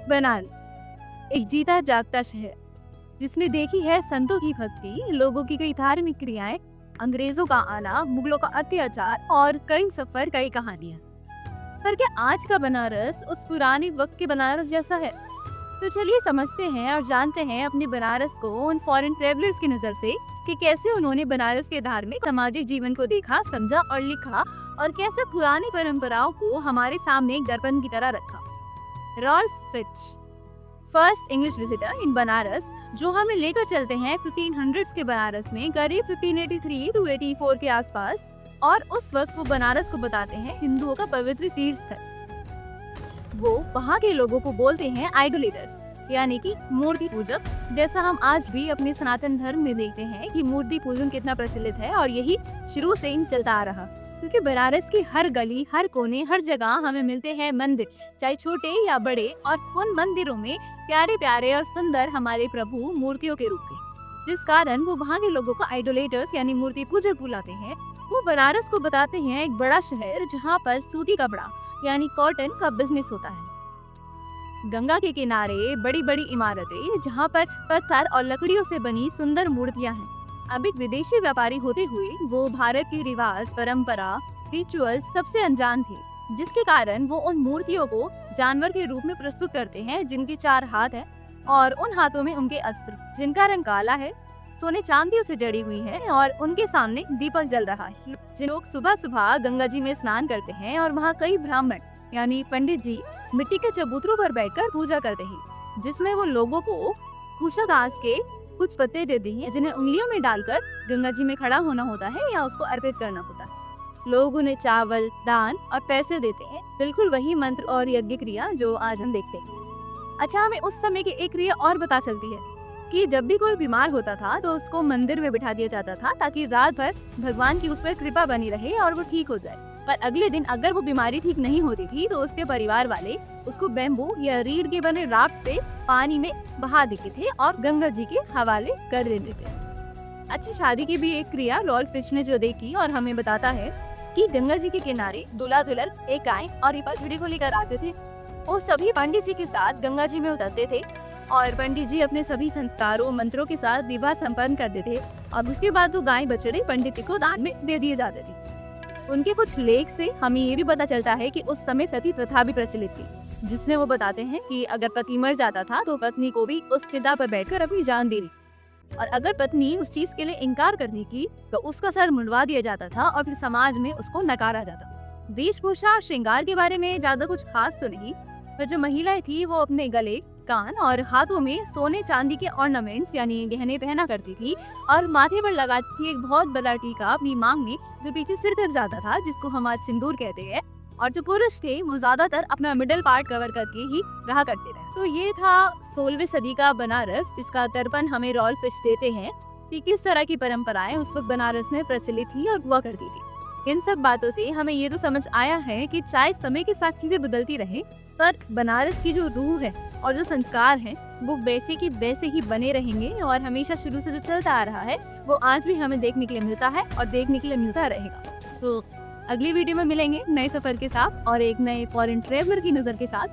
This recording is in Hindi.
बनारस एक जीता जागता शहर जिसने देखी है संतों की भक्ति, लोगों की कई धार्मिक क्रियाएं, अंग्रेजों का आना, मुगलों का अत्याचार और कई सफर, कई कहानियां। पर क्या आज का बनारस उस पुराने वक्त के बनारस जैसा है? तो चलिए समझते हैं और जानते हैं अपने बनारस को उन फॉरेन ट्रेवलर्स की नजर से कि कैसे उन्होंने बनारस के धार्मिक सामाजिक जीवन को देखा, समझा और लिखा, और कैसे पुरानी परंपराओं को हमारे सामने एक दर्पण की तरह रखा। Ralph Fitch, first English visitor in Banaras, जो हमें लेकर चलते हैं 1500s के बनारस में करीब 1583 to 84 के आसपास, और उस वक्त वो बनारस को बताते हैं हिंदुओं का पवित्र तीर्थ स्थल। वो वहाँ के लोगों को बोलते हैं आइडोलेटर्स, यानी कि मूर्ति पूजक, जैसा हम आज भी अपने सनातन धर्म में देखते हैं कि मूर्ति पूजन कितना प्रचलित है, और यही शुरू से ही चलता आ रहा। क्योंकि बनारस की हर गली, हर कोने, हर जगह हमें मिलते हैं मंदिर, चाहे छोटे या बड़े, और उन मंदिरों में प्यारे प्यारे और सुंदर हमारे प्रभु मूर्तियों के रूप में, जिस कारण वो वहाँ के लोगों को आइडोलेटर्स यानी मूर्ति पूजक बुलाते हैं। वो बनारस को बताते हैं एक बड़ा शहर जहाँ पर सूती कपड़ा यानी कॉटन का बिजनेस होता है। गंगा के किनारे बड़ी बड़ी इमारतें जहाँ पर पत्थर और लकड़ियों से बनी सुंदर मूर्तियाँ हैं। अब एक विदेशी व्यापारी होते हुए वो भारत के रिवाज, परंपरा, रिचुअल्स सबसे अनजान थे, जिसके कारण वो उन मूर्तियों को जानवर के रूप में प्रस्तुत करते हैं जिनके 4 हाथ हैं, और उन हाथों में उनके अस्त्र जिनका रंग काला है, सोने चांदियों से जड़ी हुई है, और उनके सामने दीपक जल रहा है। जिन लोग सुबह सुबह गंगा जी में स्नान करते हैं, और वहाँ कई ब्राह्मण यानी पंडित जी मिट्टी के चबूतरों पर बैठकर पूजा करते हैं, जिसमें वो लोगों को कुशा घास के कुछ पत्ते देते हैं, जिन्हें उंगलियों में डालकर गंगा जी में खड़ा होना होता है या उसको अर्पित करना होता है। लोग उन्हें चावल, दान और पैसे देते हैं, बिल्कुल वही मंत्र और यज्ञ क्रिया जो आज हम देखते हैं। अच्छा, हमें उस समय की एक क्रिया और पता चलती है कि जब भी कोई बीमार होता था तो उसको मंदिर में बिठा दिया जाता था, ताकि रात भर भगवान की उस पर कृपा बनी रहे और वो ठीक हो जाए। पर अगले दिन अगर वो बीमारी ठीक नहीं होती थी तो उसके परिवार वाले उसको बैम्बू या रीढ़ के बने राफ्ट से पानी में बहा देते थे और गंगा जी के हवाले कर देते थे। अच्छी, शादी की भी एक क्रिया रॉल्फ फिच ने जो देखी और हमें बताता है कि गंगा जी के किनारे दूल्हा दुल्हन एक गाय और एक बछड़ी को लेकर आते थे। वो सभी पंडित जी के साथ गंगा जी में उतरते थे, और पंडित जी अपने सभी संस्कारों, मंत्रों के साथ विवाह संपन्न करते थे, और उसके बाद वो गाय बछड़े पंडित जी को दान में दे दिए जाते थे। उनके कुछ लेख से हमें ये भी पता चलता है कि उस समय सती प्रथा भी प्रचलित थी, जिसमें वो बताते हैं कि अगर पति मर जाता था तो पत्नी को भी उस चिता पर बैठकर अपनी जान देनी, और अगर पत्नी उस चीज के लिए इनकार करने की तो उसका सर मुंडवा दिया जाता था और फिर समाज में उसको नकारा जाता। वेशभूषा और श्रृंगार के बारे में ज्यादा कुछ खास तो नहीं, पर जो महिलाएं थी वो अपने गले, कान और हाथों में सोने चांदी के ऑर्नामेंट्स यानी गहने पहना करती थी, और माथे पर लगाती थी एक बहुत बड़ा टीका अपनी मांग में, जो पीछे सिर तक जाता था, जिसको हम आज सिंदूर कहते हैं। और जो पुरुष थे वो ज्यादातर अपना मिडिल पार्ट कवर करके ही रहा करते थे। तो ये था 16वीं सदी का बनारस, जिसका दर्पण हमें रॉल्फ फिच देते हैं कि किस तरह की परंपराएं उस वक्त बनारस में प्रचलित थी और हुआ करती थी। इन सब बातों से हमें ये तो समझ आया है कि चाहे समय के साथ चीजें बदलती रहे, पर बनारस की जो रूह है और जो संस्कार है वो वैसे की वैसे ही बने रहेंगे, और हमेशा शुरू से जो चलता आ रहा है वो आज भी हमें देखने के लिए मिलता है और देखने के लिए मिलता रहेगा। तो अगली वीडियो में मिलेंगे नए सफर के साथ और एक नए फॉरेन ट्रेवलर की नजर के साथ।